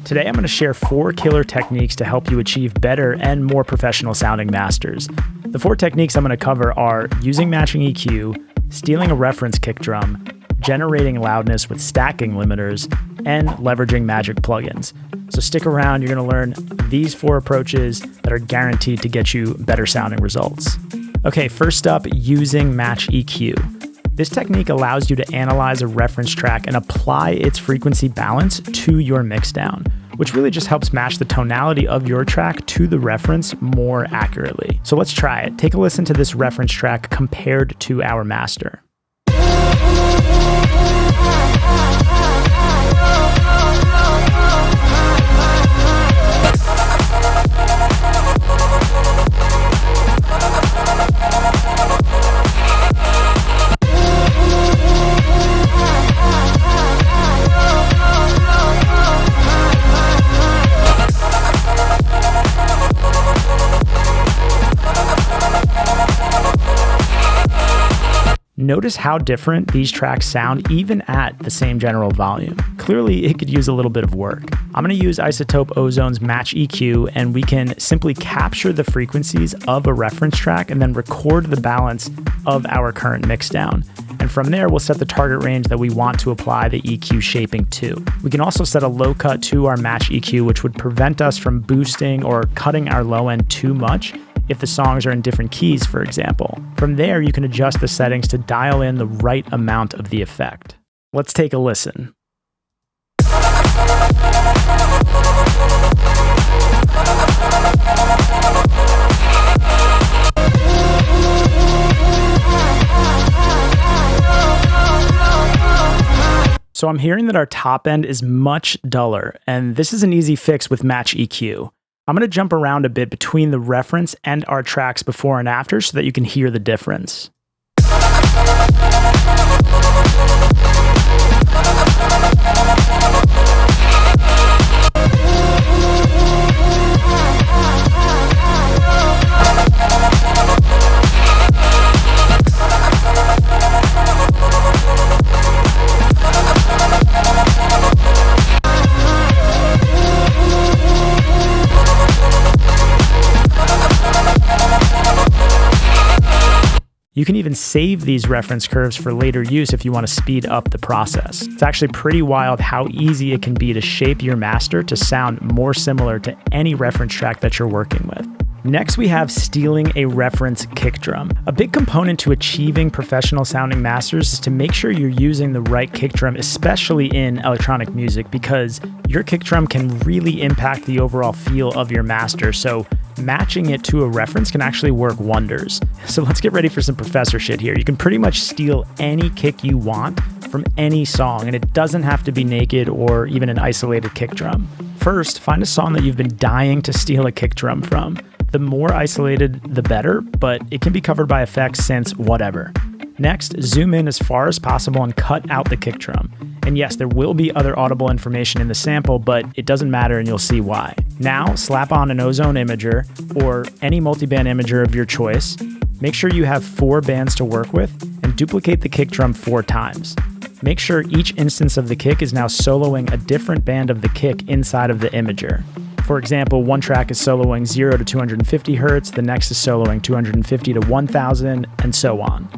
Today I'm going to share 4 killer techniques to help you achieve better and more professional sounding masters. The 4 techniques I'm going to cover are using matching EQ, stealing a reference kick drum, generating loudness with stacking limiters, and leveraging magic plugins. So stick around, you're going to learn these 4 approaches that are guaranteed to get you better sounding results. Okay, first up, using match EQ. This technique allows you to analyze a reference track and apply its frequency balance to your mixdown, which really just helps match the tonality of your track to the reference more accurately. So let's try it. Take a listen to this reference track compared to our master. Notice how different these tracks sound even at the same general volume. Clearly, it could use a little bit of work. I'm going to use Isotope Ozone's Match EQ, and we can simply capture the frequencies of a reference track and then record the balance of our current mixdown. And from there, we'll set the target range that we want to apply the EQ shaping to. We can also set a low cut to our Match EQ, which would prevent us from boosting or cutting our low end too much if the songs are in different keys, for example. From there, you can adjust the settings to dial in the right amount of the effect. Let's take a listen. So I'm hearing that our top end is much duller, and this is an easy fix with Match EQ. I'm going to jump around a bit between the reference and our tracks before and after so that you can hear the difference. You can even save these reference curves for later use if you want to speed up the process. It's actually pretty wild how easy it can be to shape your master to sound more similar to any reference track that you're working with. Next, we have stealing a reference kick drum. A big component to achieving professional sounding masters is to make sure you're using the right kick drum, especially in electronic music, because your kick drum can really impact the overall feel of your master. So matching it to a reference can actually work wonders. So let's get ready for some professor shit here. You can pretty much steal any kick you want from any song, and it doesn't have to be naked or even an isolated kick drum. First, find a song that you've been dying to steal a kick drum from. The more isolated, the better, but it can be covered by effects, synths, whatever. Next, zoom in as far as possible and cut out the kick drum. And yes, there will be other audible information in the sample, but it doesn't matter and you'll see why. Now, slap on an Ozone imager or any multiband imager of your choice. Make sure you have 4 bands to work with and duplicate the kick drum 4 times. Make sure each instance of the kick is now soloing a different band of the kick inside of the imager. For example, one track is soloing 0 to 250 Hz, the next is soloing 250 to 1000, and so on.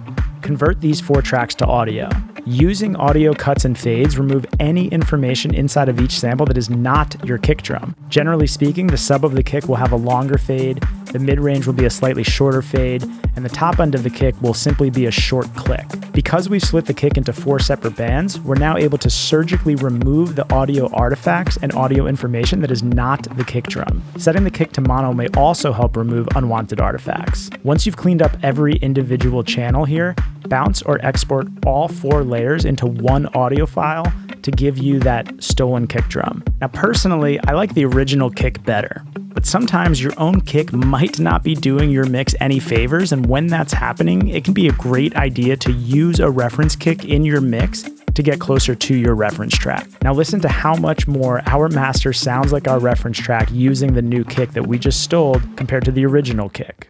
Convert these 4 tracks to audio. Using audio cuts and fades, remove any information inside of each sample that is not your kick drum. Generally speaking, the sub of the kick will have a longer fade, the mid-range will be a slightly shorter fade, and the top end of the kick will simply be a short click. Because we've split the kick into 4 separate bands, we're now able to surgically remove the audio artifacts and audio information that is not the kick drum. Setting the kick to mono may also help remove unwanted artifacts. Once you've cleaned up every individual channel here, bounce or export all 4 layers into one audio file to give you that stolen kick drum. Now personally, I like the original kick better, but sometimes your own kick might not be doing your mix any favors, and when that's happening, it can be a great idea to use a reference kick in your mix to get closer to your reference track. Now listen to how much more our master sounds like our reference track using the new kick that we just stole compared to the original kick.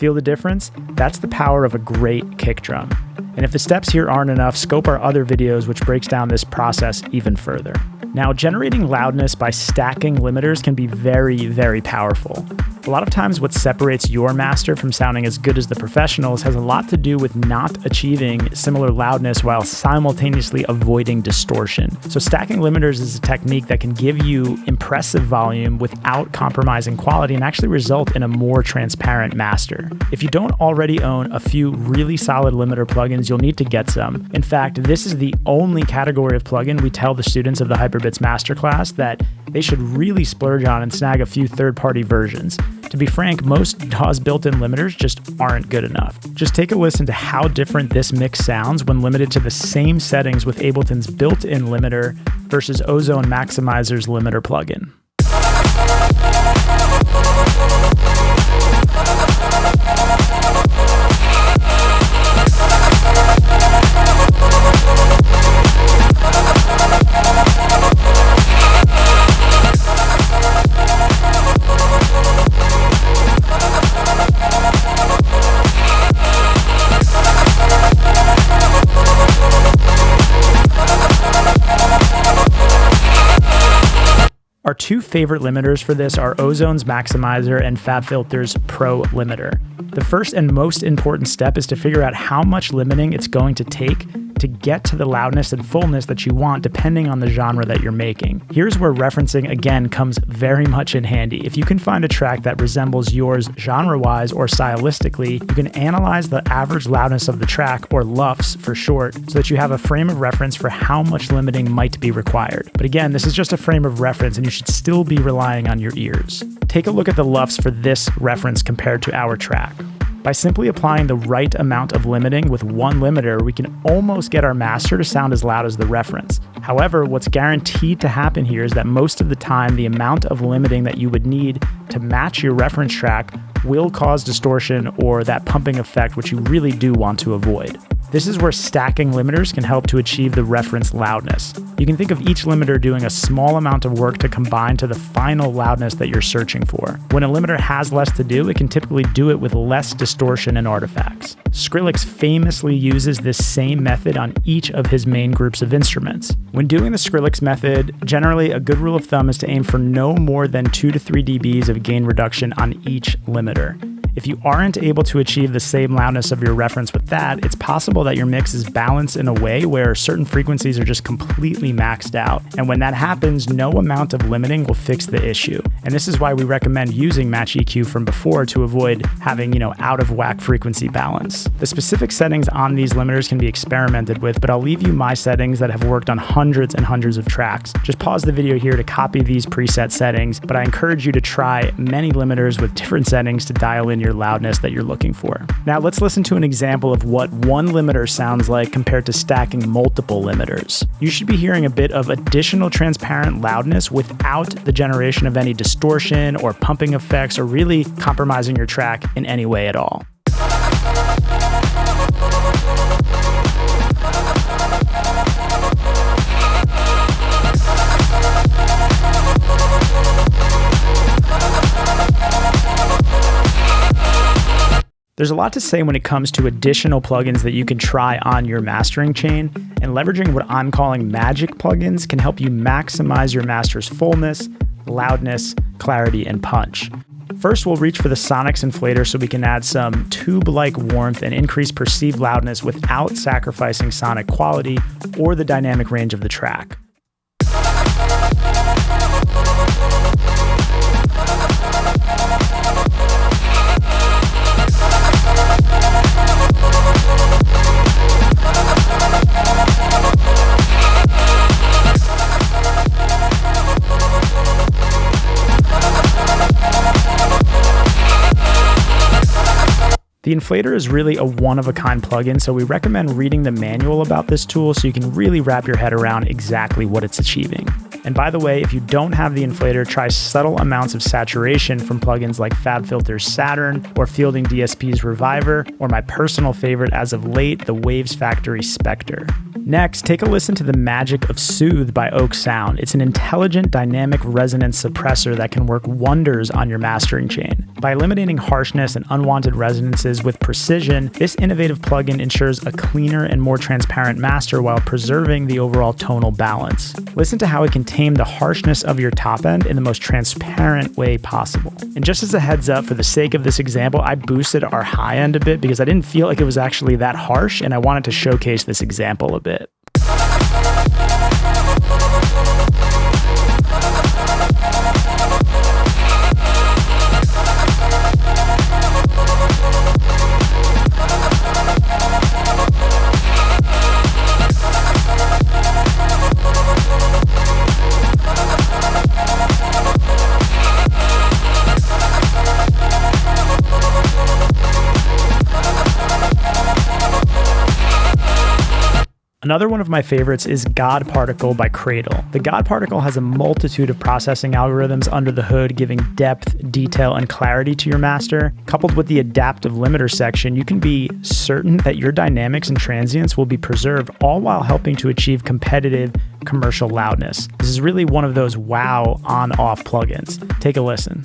Feel the difference? That's the power of a great kick drum. And if the steps here aren't enough, scope our other videos which breaks down this process even further. Now, generating loudness by stacking limiters can be very, very powerful. A lot of times what separates your master from sounding as good as the professionals has a lot to do with not achieving similar loudness while simultaneously avoiding distortion. So stacking limiters is a technique that can give you impressive volume without compromising quality and actually result in a more transparent master. If you don't already own a few really solid limiter plugins, you'll need to get some. In fact, this is the only category of plugin we tell the students of the Hyperbits Masterclass that they should really splurge on and snag a few third-party versions. To be frank, most DAW's built-in limiters just aren't good enough. Just take a listen to how different this mix sounds when limited to the same settings with Ableton's built-in limiter versus Ozone Maximizer's limiter plugin. Our two favorite limiters for this are Ozone's Maximizer and FabFilter's Pro Limiter. The first and most important step is to figure out how much limiting it's going to take to get to the loudness and fullness that you want depending on the genre that you're making. Here's where referencing again comes very much in handy. If you can find a track that resembles yours genre-wise or stylistically, you can analyze the average loudness of the track, or LUFS for short, so that you have a frame of reference for how much limiting might be required. But again, this is just a frame of reference and you should still be relying on your ears. Take a look at the LUFS for this reference compared to our track. By simply applying the right amount of limiting with one limiter, we can almost get our master to sound as loud as the reference. However, what's guaranteed to happen here is that most of the time, the amount of limiting that you would need to match your reference track will cause distortion or that pumping effect, which you really do want to avoid. This is where stacking limiters can help to achieve the reference loudness. You can think of each limiter doing a small amount of work to combine to the final loudness that you're searching for. When a limiter has less to do, it can typically do it with less distortion and artifacts. Skrillex famously uses this same method on each of his main groups of instruments. When doing the Skrillex method, generally a good rule of thumb is to aim for no more than 2 to 3 dBs of gain reduction on each limiter. If you aren't able to achieve the same loudness of your reference with that, it's possible that your mix is balanced in a way where certain frequencies are just completely maxed out. And when that happens, no amount of limiting will fix the issue. And this is why we recommend using Match EQ from before to avoid having, out of whack frequency balance. The specific settings on these limiters can be experimented with, but I'll leave you my settings that have worked on hundreds and hundreds of tracks. Just pause the video here to copy these preset settings, but I encourage you to try many limiters with different settings to dial in your loudness that you're looking for. Now let's listen to an example of what one limiter sounds like compared to stacking multiple limiters. You should be hearing a bit of additional transparent loudness without the generation of any distortion or pumping effects or really compromising your track in any way at all. There's a lot to say when it comes to additional plugins that you can try on your mastering chain, and leveraging what I'm calling magic plugins can help you maximize your master's fullness, loudness, clarity, and punch. First, we'll reach for the Sonics inflator so we can add some tube-like warmth and increase perceived loudness without sacrificing sonic quality or the dynamic range of the track. The inflator is really a one-of-a-kind plugin, so we recommend reading the manual about this tool so you can really wrap your head around exactly what it's achieving. And by the way, if you don't have the inflator, try subtle amounts of saturation from plugins like FabFilter's Saturn or Fielding DSP's Reviver, or my personal favorite as of late, the Waves Factory Spectre. Next, take a listen to the magic of Soothe by Oak Sound. It's an intelligent dynamic resonance suppressor that can work wonders on your mastering chain. By eliminating harshness and unwanted resonances with precision, this innovative plugin ensures a cleaner and more transparent master while preserving the overall tonal balance. Listen to how it can tame the harshness of your top end in the most transparent way possible. And just as a heads up, for the sake of this example, I boosted our high end a bit because I didn't feel like it was actually that harsh, and I wanted to showcase this example a bit. Another one of my favorites is God Particle by Cradle. The God Particle has a multitude of processing algorithms under the hood, giving depth, detail, and clarity to your master. Coupled with the adaptive limiter section, you can be certain that your dynamics and transients will be preserved, all while helping to achieve competitive commercial loudness. This is really one of those wow on-off plugins. Take a listen.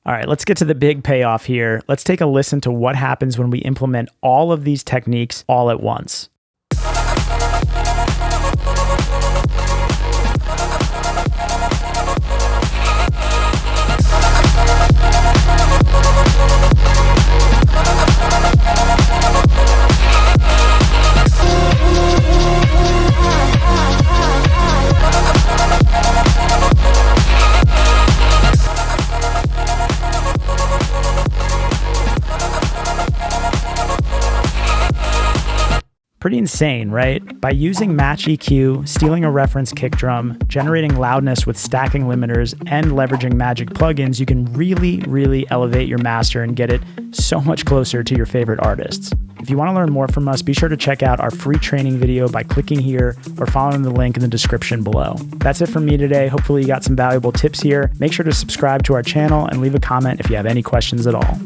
All right, let's get to the big payoff here. Let's take a listen to what happens when we implement all of these techniques all at once. Pretty insane, right? By using Match EQ, stealing a reference kick drum, generating loudness with stacking limiters, and leveraging Magic plugins, you can really elevate your master and get it so much closer to your favorite artists. If you want to learn more from us, be sure to check out our free training video by clicking here or following the link in the description below. That's it from me today. Hopefully you got some valuable tips here. Make sure to subscribe to our channel and leave a comment if you have any questions at all.